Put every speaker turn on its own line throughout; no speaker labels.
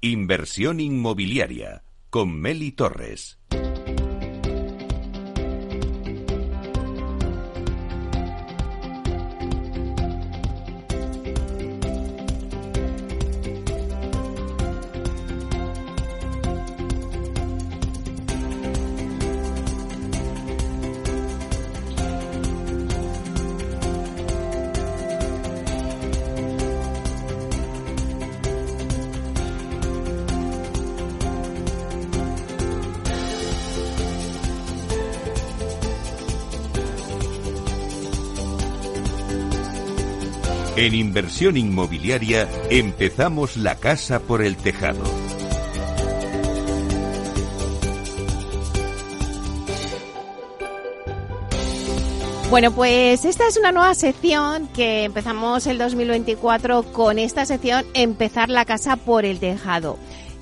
Inversión inmobiliaria con Meli Torres. En Inversión Inmobiliaria empezamos la casa por el tejado.
Bueno, pues esta es una nueva sección que empezamos el 2024 con esta sección Empezar la casa por el tejado.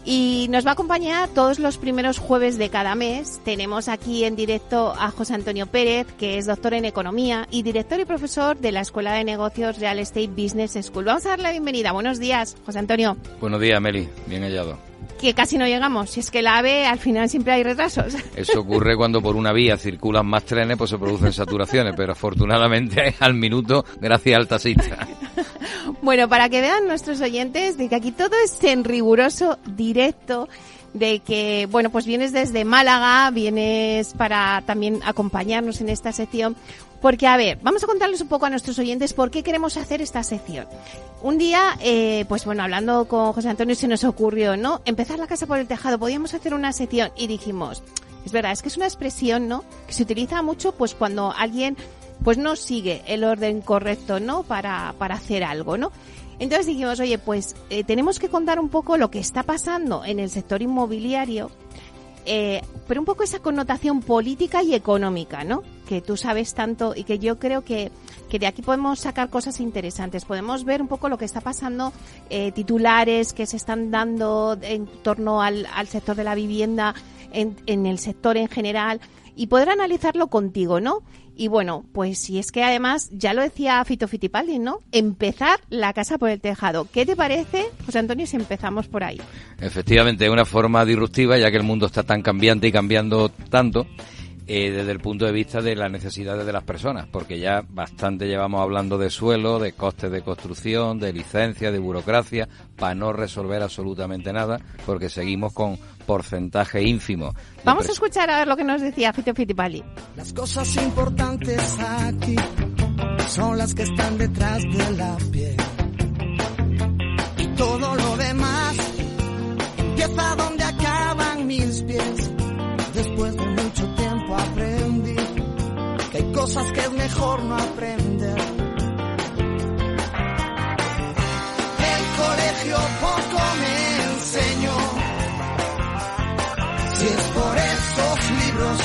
Y nos va a acompañar todos los primeros jueves de cada mes. Tenemos aquí en directo a José Antonio Pérez, que es doctor en Economía y director y profesor de la Escuela de Negocios Real Estate Business School. Vamos a darle la bienvenida. Buenos días, José Antonio.
Buenos días, Meli. Bien hallado.
Que casi no llegamos. Si es que la AVE al final siempre hay retrasos.
Eso ocurre cuando por una vía circulan más trenes, pues se producen saturaciones, pero afortunadamente al minuto, gracias al taxista.
Bueno, para que vean nuestros oyentes de que aquí todo es en riguroso directo, de que, bueno, pues vienes desde Málaga, vienes para también acompañarnos en esta sección, porque, a ver, vamos a contarles un poco a nuestros oyentes por qué queremos hacer esta sección. Un día, pues bueno, hablando con José Antonio se nos ocurrió, ¿no?, empezar la casa por el tejado, podíamos hacer una sección y dijimos, es verdad, es que es una expresión, ¿no?, que se utiliza mucho pues cuando alguien pues no sigue el orden correcto, ¿no?, para hacer algo, ¿no? Entonces dijimos, oye, pues tenemos que contar un poco lo que está pasando en el sector inmobiliario, pero un poco esa connotación política y económica, ¿no?, que tú sabes tanto y que yo creo que de aquí podemos sacar cosas interesantes. Podemos ver un poco lo que está pasando, titulares que se están dando en torno al sector de la vivienda, en el sector en general, y poder analizarlo contigo, ¿no? Y bueno, pues si es que además, ya lo decía Fito Fittipaldi, ¿no?, empezar la casa por el tejado. ¿Qué te parece, José Antonio, si empezamos por ahí?
Efectivamente, es una forma disruptiva, ya que el mundo está tan cambiante y cambiando tanto, desde el punto de vista de las necesidades de las personas, porque ya bastante llevamos hablando de suelo, de costes de construcción, de licencias, de burocracia, para no resolver absolutamente nada, porque seguimos con porcentaje ínfimo.
Vamos a escuchar a ver lo que nos decía Fito Fittipaldi.
Las cosas importantes aquí son las que están detrás de la piel, y todo lo demás empieza donde acaban mis pies. Después de mucho tiempo aprendí que hay cosas que es mejor no aprender. El colegio poco me enseñó. Si es por esos libros,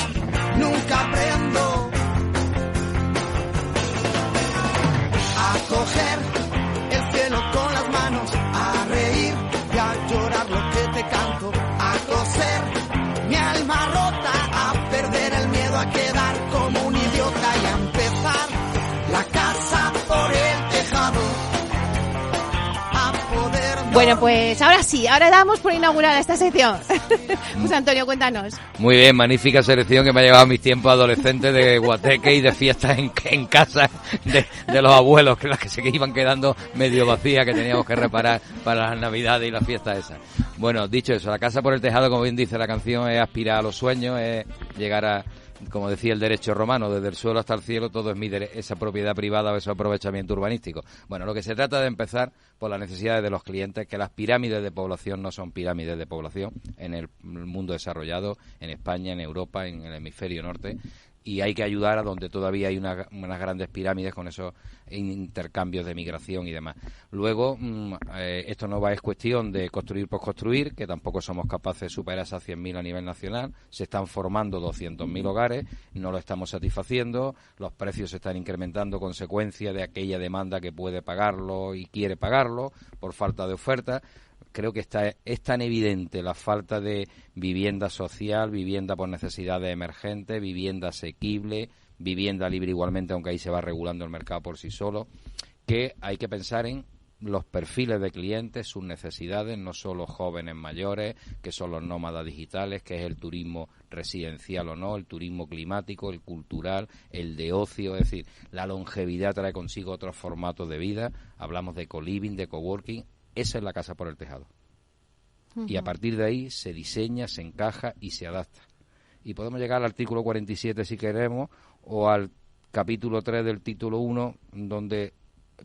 nunca aprendo a coger el cielo con las manos, a reír y a llorar lo que te canto, a coser mi alma rota, a perder el miedo a quedar como un idiota y a empezar la casa por el tejado, a poder...
Bueno, pues ahora sí, ahora damos por inaugurada esta sección. Pues Antonio, cuéntanos.
Muy bien, magnífica selección que me ha llevado a mis tiempos adolescentes de guateque y de fiestas en casa de los abuelos, que las que se iban quedando medio vacías, que teníamos que reparar para las navidades y las fiestas esas. Bueno, dicho eso, la casa por el tejado, como bien dice la canción, es aspirar a los sueños, es llegar a, como decía el derecho romano, desde el suelo hasta el cielo, todo es esa propiedad privada o ese aprovechamiento urbanístico. Bueno, lo que se trata de empezar por las necesidades de los clientes, que las pirámides de población no son pirámides de población en el mundo desarrollado, en España, en Europa, en el hemisferio norte, y hay que ayudar a donde todavía hay unas grandes pirámides con esos intercambios de migración y demás. Luego, esto no es cuestión de construir por construir, que tampoco somos capaces de superar esas 100.000 a nivel nacional. Se están formando 200.000 hogares, no lo estamos satisfaciendo, los precios se están incrementando consecuencia de aquella demanda que puede pagarlo y quiere pagarlo por falta de oferta. Creo que es tan evidente la falta de vivienda social, vivienda por necesidades emergentes, vivienda asequible, vivienda libre igualmente, aunque ahí se va regulando el mercado por sí solo, que hay que pensar en los perfiles de clientes, sus necesidades, no solo jóvenes mayores, que son los nómadas digitales, que es el turismo residencial o no, el turismo climático, el cultural, el de ocio, es decir, la longevidad trae consigo otros formatos de vida, hablamos de co-living, de coworking, esa es la casa por el tejado. Y a partir de ahí se diseña, se encaja y se adapta. Y podemos llegar al artículo 47 si queremos, o al capítulo 3 del título 1, donde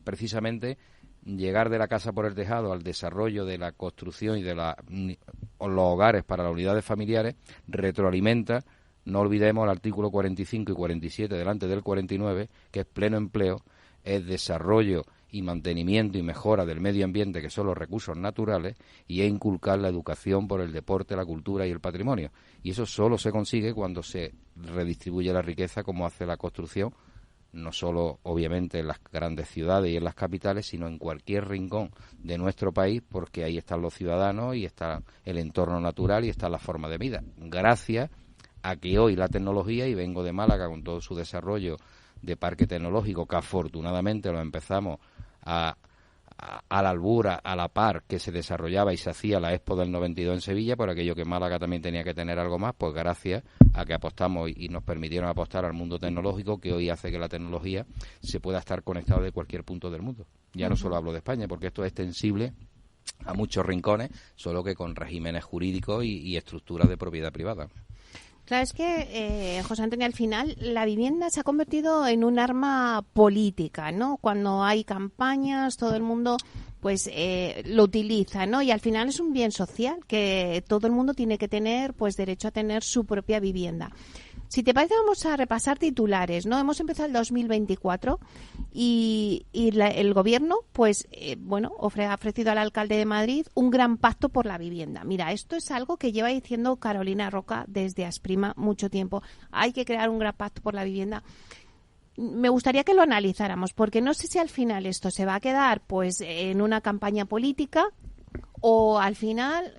precisamente llegar de la casa por el tejado al desarrollo de la construcción y de los hogares para las unidades familiares retroalimenta, no olvidemos el artículo 45 y 47 delante del 49, que es pleno empleo, es desarrollo y mantenimiento y mejora del medio ambiente, que son los recursos naturales, y es inculcar la educación por el deporte, la cultura y el patrimonio. Y eso solo se consigue cuando se redistribuye la riqueza, como hace la construcción, no solo obviamente en las grandes ciudades y en las capitales, sino en cualquier rincón de nuestro país, porque ahí están los ciudadanos y está el entorno natural y está la forma de vida. Gracias a que hoy la tecnología, y vengo de Málaga con todo su desarrollo de parque tecnológico, que afortunadamente lo empezamos a la albura, a la par que se desarrollaba y se hacía la Expo del 92 en Sevilla, por aquello que Málaga también tenía que tener algo más, pues gracias a que apostamos y nos permitieron apostar al mundo tecnológico, que hoy hace que la tecnología se pueda estar conectada de cualquier punto del mundo. Ya no solo hablo de España, porque esto es extensible a muchos rincones, solo que con regímenes jurídicos y estructuras de propiedad privada.
Claro, es que, José Antonio, al final la vivienda se ha convertido en un arma política, ¿no? Cuando hay campañas, todo el mundo pues lo utiliza, ¿no? Y al final es un bien social que todo el mundo tiene que tener pues derecho a tener su propia vivienda. Si te parece, vamos a repasar titulares, ¿no? Hemos empezado el 2024 y el gobierno, pues, ha ofrecido al alcalde de Madrid un gran pacto por la vivienda. Mira, esto es algo que lleva diciendo Carolina Roca desde Asprima mucho tiempo. Hay que crear un gran pacto por la vivienda. Me gustaría que lo analizáramos, porque no sé si al final esto se va a quedar, pues, en una campaña política, o al final,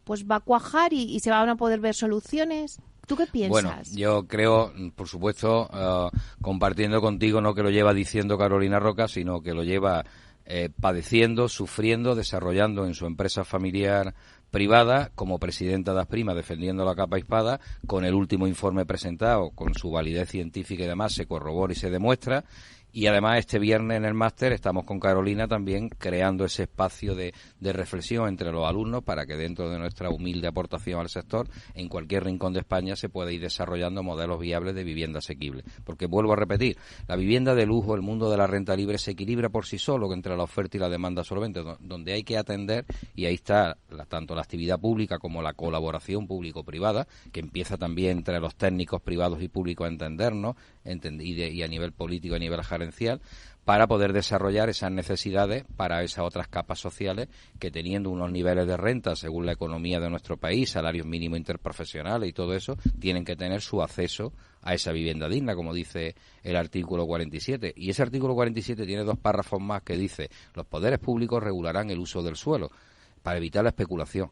pues va a cuajar y se van a poder ver soluciones. ¿Tú qué piensas?
Bueno, yo creo, por supuesto, compartiendo contigo, no que lo lleva diciendo Carolina Roca, sino que lo lleva padeciendo, sufriendo, desarrollando en su empresa familiar privada, como presidenta de Asprima, defendiendo la capa y espada. Con el último informe presentado, con su validez científica y demás, se corrobora y se demuestra. Y además este viernes en el máster estamos con Carolina también creando ese espacio de reflexión entre los alumnos para que dentro de nuestra humilde aportación al sector, en cualquier rincón de España se pueda ir desarrollando modelos viables de vivienda asequible. Porque vuelvo a repetir, la vivienda de lujo, el mundo de la renta libre se equilibra por sí solo entre la oferta y la demanda solvente, donde hay que atender, y ahí está tanto la actividad pública como la colaboración público-privada, que empieza también entre los técnicos privados y públicos a entendernos, y a nivel político, a nivel gerencial, para poder desarrollar esas necesidades para esas otras capas sociales que, teniendo unos niveles de renta según la economía de nuestro país, salarios mínimos interprofesionales y todo eso, tienen que tener su acceso a esa vivienda digna, como dice el artículo 47. Y ese artículo 47 tiene 2 párrafos más que dice: los poderes públicos regularán el uso del suelo para evitar la especulación.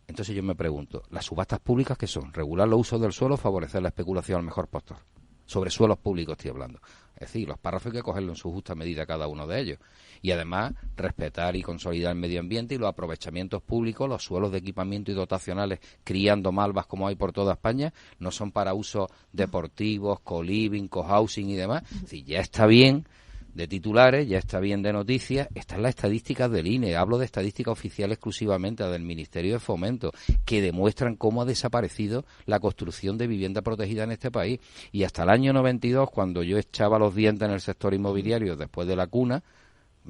Entonces yo me pregunto, ¿las subastas públicas qué son? ¿Regular los usos del suelo o favorecer la especulación al mejor postor? Sobre suelos públicos estoy hablando. Es decir, los párrafos hay que cogerlo en su justa medida cada uno de ellos. Y además, respetar y consolidar el medio ambiente y los aprovechamientos públicos, los suelos de equipamiento y dotacionales, criando malvas como hay por toda España, no son para usos deportivos, co-living, co-housing y demás. Es decir, ya está bien de titulares, ya está bien de noticias, están las estadísticas del INE, hablo de estadística oficial exclusivamente, del Ministerio de Fomento, que demuestran cómo ha desaparecido la construcción de vivienda protegida en este país. Y hasta el año 92, cuando yo echaba los dientes en el sector inmobiliario después de la cuna,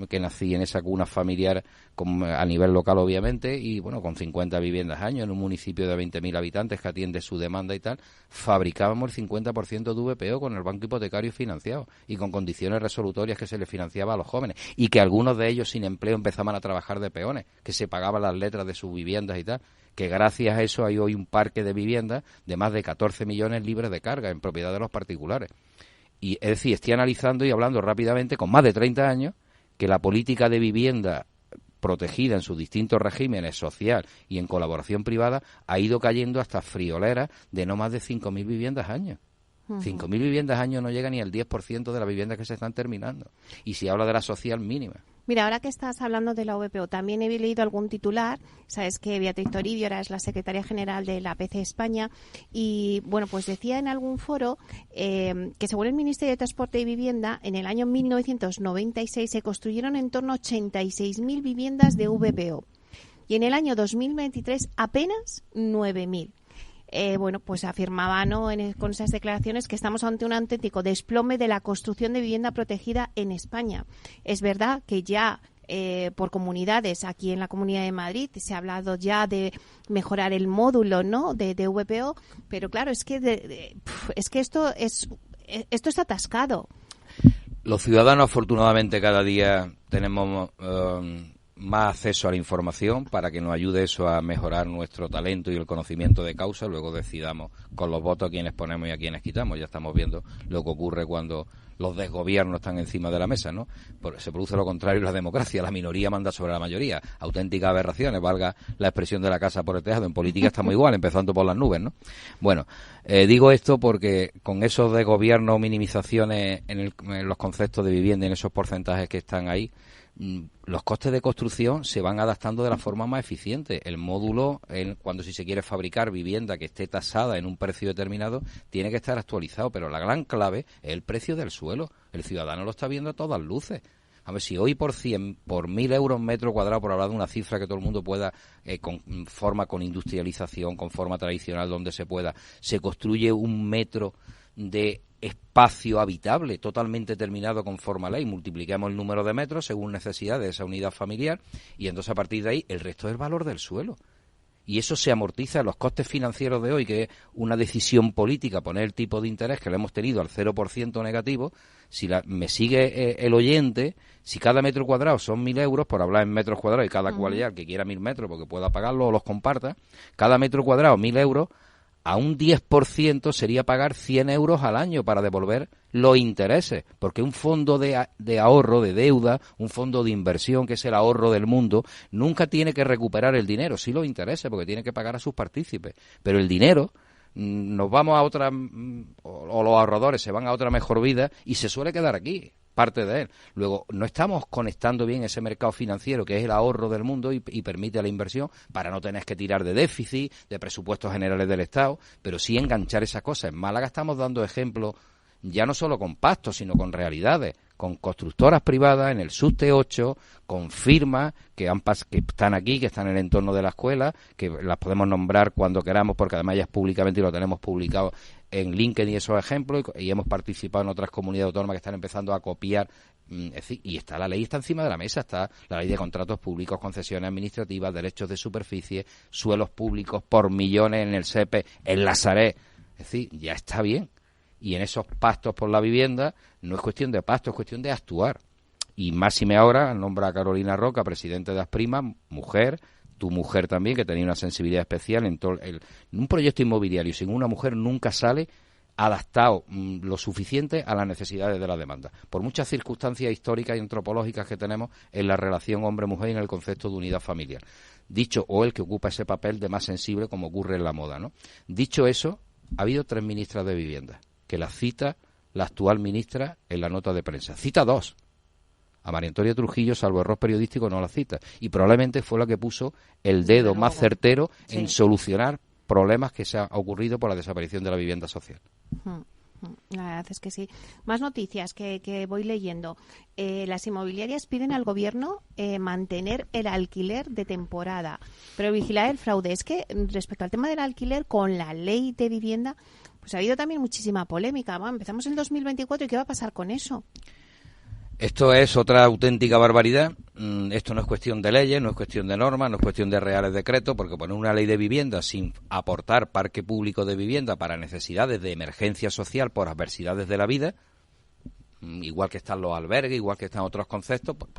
que nací en esa cuna familiar a nivel local obviamente, y bueno, con 50 viviendas año en un municipio de 20.000 habitantes que atiende su demanda y tal, fabricábamos el 50% de VPO con el banco hipotecario financiado y con condiciones resolutorias que se les financiaba a los jóvenes, y que algunos de ellos sin empleo empezaban a trabajar de peones, que se pagaban las letras de sus viviendas y tal, que gracias a eso hay hoy un parque de viviendas de más de 14 millones libres de carga en propiedad de los particulares. Y es decir, estoy analizando y hablando rápidamente, con más de 30 años, que la política de vivienda protegida en sus distintos regímenes social y en colaboración privada ha ido cayendo hasta frioleras de no más de 5.000 viviendas año. 5.000 viviendas al año no llega ni al 10% de las viviendas que se están terminando. Y si habla de la social mínima.
Mira, ahora que estás hablando de la VPO, también he leído algún titular. Sabes que Beatriz Toribio ahora es la secretaria general de la PC España y, bueno, pues decía en algún foro que según el Ministerio de Transporte y Vivienda, en el año 1996 se construyeron en torno a 86.000 viviendas de VPO y en el año 2023 apenas 9.000. Bueno, pues afirmaba, ¿no?, con esas declaraciones que estamos ante un auténtico desplome de la construcción de vivienda protegida en España. Es verdad que ya por comunidades, aquí en la Comunidad de Madrid, se ha hablado ya de mejorar el módulo, ¿no?, de VPO, pero claro, es que es que esto está atascado.
Los ciudadanos, afortunadamente, cada día tenemos más acceso a la información para que nos ayude eso a mejorar nuestro talento y el conocimiento de causa. Luego decidamos con los votos a quienes ponemos y a quienes quitamos. Ya estamos viendo lo que ocurre cuando los desgobiernos están encima de la mesa, ¿no? Se produce lo contrario en la democracia. La minoría manda sobre la mayoría. Auténticas aberraciones, valga la expresión de la casa por el tejado. En política estamos igual, empezando por las nubes, ¿no? Bueno, digo esto porque con esos desgobiernos, minimizaciones en los conceptos de vivienda y en esos porcentajes que están ahí, los costes de construcción se van adaptando de la forma más eficiente. El módulo, cuando si se quiere fabricar vivienda que esté tasada en un precio determinado, tiene que estar actualizado, pero la gran clave es el precio del suelo. El ciudadano lo está viendo a todas luces. A ver, si hoy por 1.000 euros metro cuadrado, por hablar de una cifra que todo el mundo pueda, con industrialización, con forma tradicional, donde se pueda, se construye un metro de espacio habitable totalmente terminado conforme a ley, multiplicamos el número de metros según necesidad de esa unidad familiar y entonces a partir de ahí el resto es el valor del suelo. Y eso se amortiza los costes financieros de hoy, que es una decisión política, poner el tipo de interés que le hemos tenido al 0% negativo. Si me sigue el oyente, si cada metro cuadrado son 1.000 euros, por hablar en metros cuadrados, y cada cual que quiera 1.000 metros porque pueda pagarlo o los comparta, cada metro cuadrado 1.000 euros, a un 10% sería pagar 100 euros al año para devolver los intereses, porque un fondo de ahorro, de deuda, un fondo de inversión, que es el ahorro del mundo, nunca tiene que recuperar el dinero, sí los intereses, porque tiene que pagar a sus partícipes, pero el dinero nos vamos a otra, o los ahorradores se van a otra mejor vida y se suele quedar aquí, parte de él. Luego, no estamos conectando bien ese mercado financiero que es el ahorro del mundo y permite la inversión para no tener que tirar de déficit, de presupuestos generales del Estado, pero sí enganchar esas cosas. En Málaga estamos dando ejemplos ya no solo con pactos, sino con realidades, con constructoras privadas en el SUSTE 8, con firmas que están aquí, que están en el entorno de la escuela, que las podemos nombrar cuando queramos, porque además ya es públicamente y lo tenemos publicado en LinkedIn esos ejemplos, y hemos participado en otras comunidades autónomas que están empezando a copiar, y está la ley, está encima de la mesa, está la ley de contratos públicos, concesiones administrativas, derechos de superficie, suelos públicos por millones en el SEPE, en la Sareb, es decir, ya está bien. Y en esos pactos por la vivienda no es cuestión de pacto, es cuestión de actuar. Y máxime ahora nombra a Carolina Roca, presidente de Asprima, mujer, tu mujer también, que tenía una sensibilidad especial en un proyecto inmobiliario. Sin una mujer nunca sale adaptado lo suficiente a las necesidades de la demanda, por muchas circunstancias históricas y antropológicas que tenemos en la relación hombre-mujer y en el concepto de unidad familiar. Dicho, o el que ocupa ese papel de más sensible, como ocurre en la moda, ¿no? Dicho eso, ha habido 3 ministras de vivienda, que las cita la actual ministra en la nota de prensa. Cita 2. A María Antonia Trujillo, salvo error periodístico, no la cita. Y probablemente fue la que puso el dedo más certero en solucionar problemas que se han ocurrido por la desaparición de la vivienda social.
La verdad es que sí. Más noticias que voy leyendo. Las inmobiliarias piden al gobierno mantener el alquiler de temporada, pero vigilar el fraude. Es que respecto al tema del alquiler, con la ley de vivienda, pues ha habido también muchísima polémica. Bueno, empezamos en 2024 y ¿qué va a pasar con eso?
Esto es otra auténtica barbaridad. Esto no es cuestión de leyes, no es cuestión de normas, no es cuestión de reales decretos, porque poner una ley de vivienda sin aportar parque público de vivienda para necesidades de emergencia social por adversidades de la vida, igual que están los albergues, igual que están otros conceptos, pues,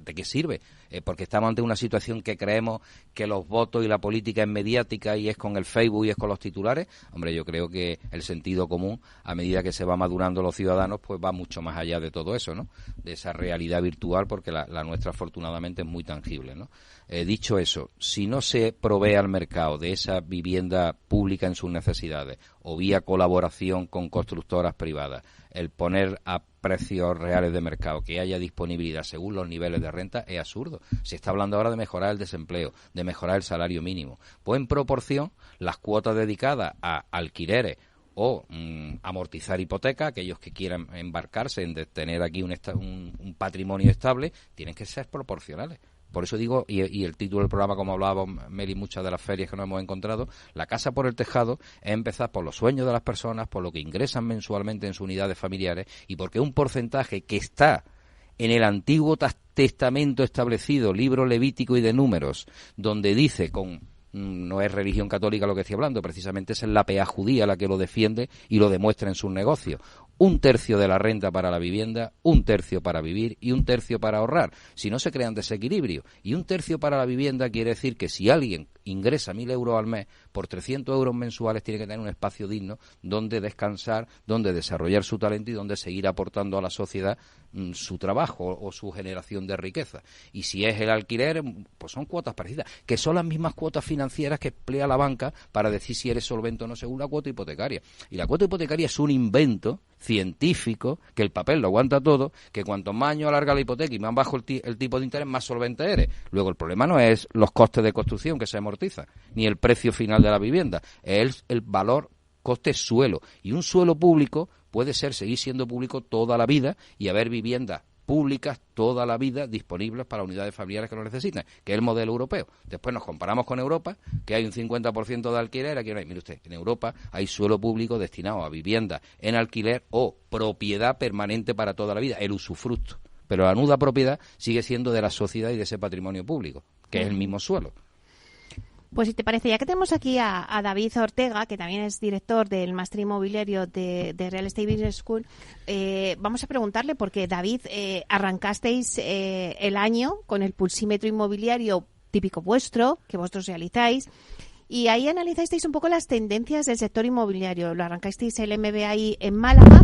¿de qué sirve? Porque estamos ante una situación que creemos que los votos y la política es mediática y es con el Facebook y es con los titulares. Hombre, yo creo que el sentido común, a medida que se va madurando los ciudadanos, pues va mucho más allá de todo eso, ¿no? De esa realidad virtual, porque la nuestra afortunadamente es muy tangible, ¿no? Dicho eso, si no se provee al mercado de esa vivienda pública en sus necesidades o vía colaboración con constructoras privadas, el poner a precios reales de mercado, que haya disponibilidad según los niveles de renta, es absurdo. Se está hablando ahora de mejorar el desempleo, de mejorar el salario mínimo. Pues en proporción, las cuotas dedicadas a alquileres o amortizar hipotecas, aquellos que quieran embarcarse en tener aquí un patrimonio estable, tienen que ser proporcionales. Por eso digo, y el título del programa, como hablábamos, Meli, muchas de las ferias que nos hemos encontrado, la casa por el tejado es empezar por los sueños de las personas, por lo que ingresan mensualmente en sus unidades familiares y porque un porcentaje que está en el Antiguo Testamento establecido, libro levítico y de números, donde dice no es religión católica lo que estoy hablando, precisamente es la PA judía la que lo defiende y lo demuestra en sus negocios. 1/3 de la renta para la vivienda, 1/3 para vivir y 1/3 para ahorrar. Si no se crean desequilibrio. Y 1/3 para la vivienda quiere decir que si alguien ingresa 1.000 euros al mes, por 300 euros mensuales tiene que tener un espacio digno donde descansar, donde desarrollar su talento y donde seguir aportando a la sociedad su trabajo o su generación de riqueza. Y si es el alquiler, pues son cuotas parecidas, que son las mismas cuotas financieras que emplea la banca para decir si eres solvente o no según la cuota hipotecaria. Y la cuota hipotecaria es un invento científico, que el papel lo aguanta todo, que cuanto más años alarga la hipoteca y más bajo el tipo de interés, más solvente eres. Luego el problema no es los costes de construcción que se amortiza, ni el precio final de la vivienda, es el valor coste suelo. Y un suelo público puede seguir siendo público toda la vida y haber viviendas públicas toda la vida disponibles para unidades familiares que lo necesitan, que es el modelo europeo. Después nos comparamos con Europa, que hay un 50% de alquiler, aquí no hay. Mire usted, en Europa hay suelo público destinado a vivienda en alquiler o propiedad permanente para toda la vida, el usufructo. Pero la nuda propiedad sigue siendo de la sociedad y de ese patrimonio público, que es el mismo suelo.
Pues si te parece, ya que tenemos aquí a David Ortega, que también es director del Máster Inmobiliario de Real Estate Business School, vamos a preguntarle, porque David, arrancasteis el año con el pulsímetro inmobiliario típico vuestro, que vosotros realizáis, y ahí analizasteis un poco las tendencias del sector inmobiliario. Lo arrancasteis el MBA en Málaga.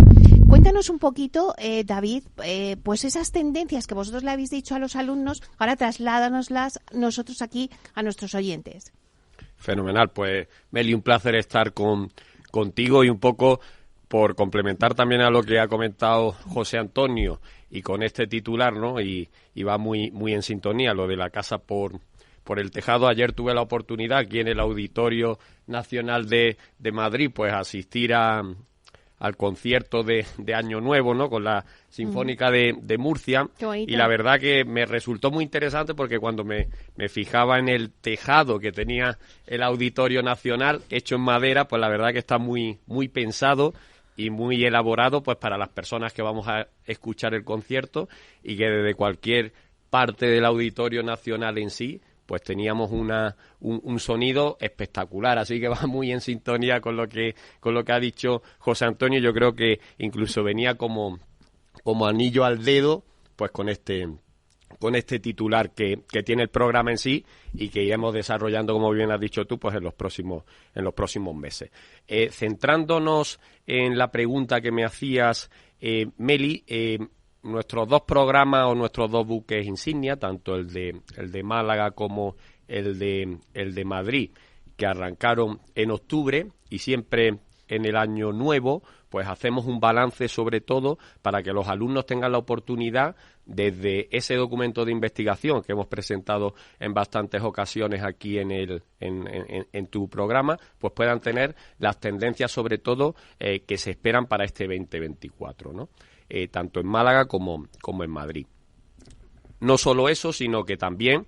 Cuéntanos un poquito, David, pues esas tendencias que vosotros le habéis dicho a los alumnos, ahora trasládanoslas nosotros aquí a nuestros oyentes.
Fenomenal, pues Meli, un placer estar contigo y un poco por complementar también a lo que ha comentado José Antonio y con este titular, ¿no? Y va muy en sintonía lo de la casa por el tejado. Ayer tuve la oportunidad aquí en el Auditorio Nacional de Madrid, pues asistir al concierto de Año Nuevo, ¿no? Con la Sinfónica de Murcia. Y la verdad que me resultó muy interesante porque cuando me fijaba en el tejado que tenía el Auditorio Nacional, hecho en madera, pues la verdad que está muy pensado y muy elaborado pues para las personas que vamos a escuchar el concierto, y que desde cualquier parte del Auditorio Nacional en sí pues teníamos un sonido espectacular, así que va muy en sintonía con lo que ha dicho José Antonio. Yo creo que incluso venía como anillo al dedo, pues con este titular que tiene el programa en sí y que iremos desarrollando, como bien has dicho tú, pues en los próximos meses. Centrándonos en la pregunta que me hacías, Meli, nuestros dos programas o nuestros dos buques insignia, tanto el de Málaga como el de Madrid, que arrancaron en octubre, y siempre en el año nuevo, pues hacemos un balance sobre todo para que los alumnos tengan la oportunidad, desde ese documento de investigación que hemos presentado en bastantes ocasiones aquí en tu programa, pues puedan tener las tendencias sobre todo que se esperan para este 2024, ¿no? Tanto en Málaga como en Madrid. No solo eso, sino que también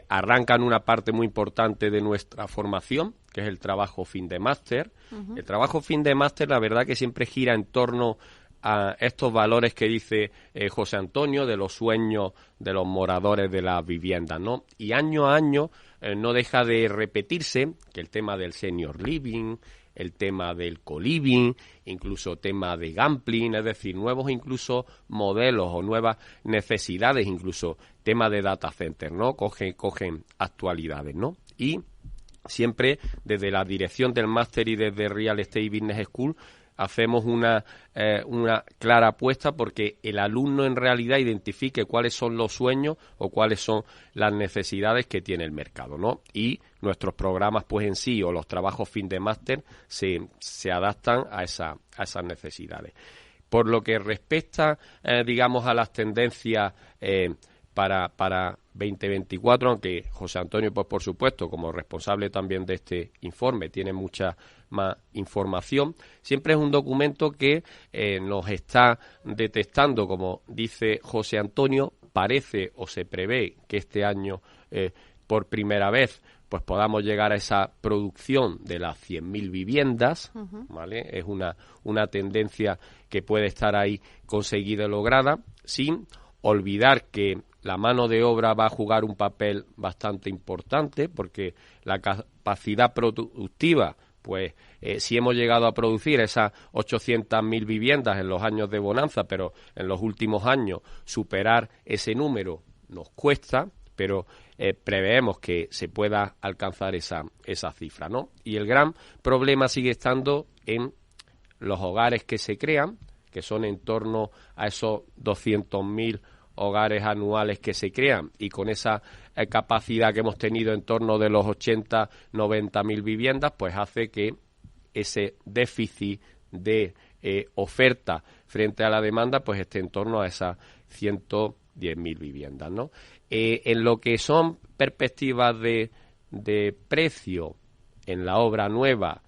arrancan una parte muy importante de nuestra formación, que es el trabajo fin de máster. Uh-huh. El trabajo fin de máster, la verdad que siempre gira en torno a estos valores que dice José Antonio, de los sueños de los moradores de las viviendas, ¿no? Y año a año no deja de repetirse que el tema del senior living, el tema del co-living, incluso tema de gambling, es decir, nuevos incluso modelos o nuevas necesidades, incluso tema de data center, ¿no? Cogen actualidades, ¿no? Y siempre desde la dirección del máster y desde Real Estate Business School hacemos una clara apuesta porque el alumno en realidad identifique cuáles son los sueños o cuáles son las necesidades que tiene el mercado, ¿no? Y nuestros programas, pues en sí, o los trabajos fin de máster se adaptan a esas necesidades. Por lo que respecta, digamos, a las tendencias para 2024, aunque José Antonio, pues por supuesto, como responsable también de este informe, tiene mucha más información. Siempre es un documento que nos está detectando, como dice José Antonio, parece o se prevé que este año, por primera vez, pues podamos llegar a esa producción de las 100.000 viviendas, ¿vale? Es una tendencia que puede estar ahí conseguida y lograda, sin olvidar que la mano de obra va a jugar un papel bastante importante, porque la capacidad productiva, pues si hemos llegado a producir esas 800.000 viviendas en los años de bonanza, pero en los últimos años superar ese número nos cuesta, pero preveemos que se pueda alcanzar esa cifra, ¿no? Y el gran problema sigue estando en los hogares que se crean, que son en torno a esos 200.000 hogares anuales que se crean, y con esa capacidad que hemos tenido en torno de los 80-90.000 viviendas, pues hace que ese déficit de oferta frente a la demanda pues esté en torno a esas 110.000 viviendas, ¿no? En lo que son perspectivas de precio en la obra nueva,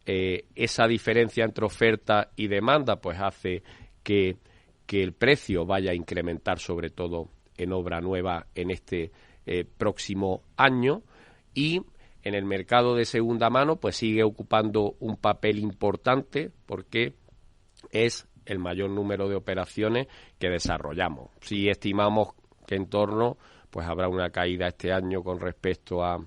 esa diferencia entre oferta y demanda pues hace que el precio vaya a incrementar, sobre todo en obra nueva en este próximo año, y en el mercado de segunda mano pues sigue ocupando un papel importante porque es el mayor número de operaciones que desarrollamos. Si estimamos que en torno pues habrá una caída este año con respecto a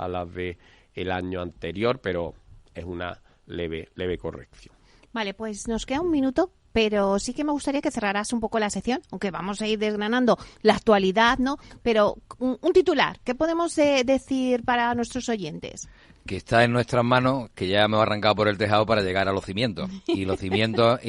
las de el año anterior, pero es una leve corrección.
Vale, pues nos queda un minuto, pero sí que me gustaría que cerraras un poco la sección, aunque vamos a ir desgranando la actualidad, ¿no? Pero un titular, ¿qué podemos decir para nuestros oyentes?
Que está en nuestras manos, que ya me he arrancado por el tejado para llegar a los cimientos. Y los cimientos,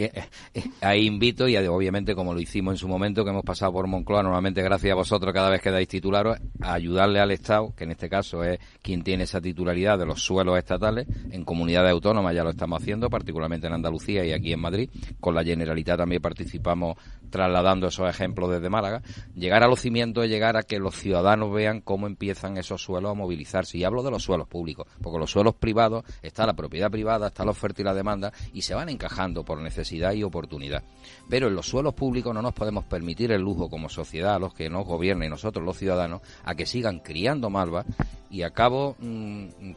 ahí invito, y obviamente como lo hicimos en su momento, que hemos pasado por Moncloa, normalmente gracias a vosotros cada vez que dais titularos, a ayudarle al Estado, que en este caso es quien tiene esa titularidad de los suelos estatales. En comunidades autónomas ya lo estamos haciendo, particularmente en Andalucía y aquí en Madrid. Con la Generalitat también participamos trasladando esos ejemplos desde Málaga. Llegar a los cimientos es llegar a que los ciudadanos vean cómo empiezan esos suelos a movilizarse. Y hablo de los suelos públicos, porque los suelos privados, está la propiedad privada, está la oferta y la demanda, y se van encajando por necesidad y oportunidad. Pero en los suelos públicos no nos podemos permitir el lujo como sociedad, los que nos gobiernan y nosotros los ciudadanos, a que sigan criando malvas, y a cabo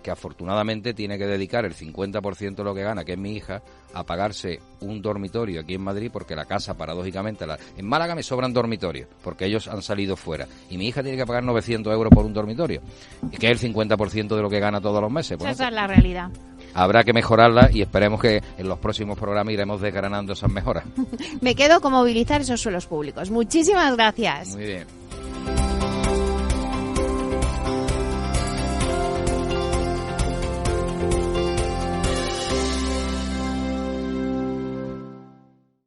que afortunadamente tiene que dedicar el 50% de lo que gana, que es mi hija, a pagarse un dormitorio aquí en Madrid, porque la casa, paradójicamente, en Málaga me sobran dormitorios, porque ellos han salido fuera, y mi hija tiene que pagar 900 euros por un dormitorio, que es el 50% de lo que gana todos los meses.
Esa es la realidad.
Habrá que mejorarla y esperemos que en los próximos programas iremos desgranando esas mejoras.
Me quedo con movilizar esos suelos públicos. Muchísimas gracias.
Muy bien.